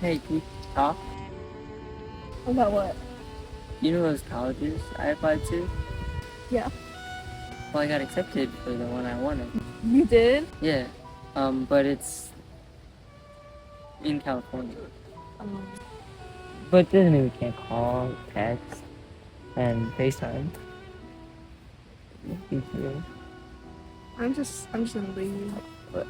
Hey, can you talk? About what? You know those colleges I applied to? Yeah. Well, I got accepted for the one I wanted. You did? Yeah. But it's in California. But doesn't mean we can't call, text, and FaceTime. I'm just gonna leave. But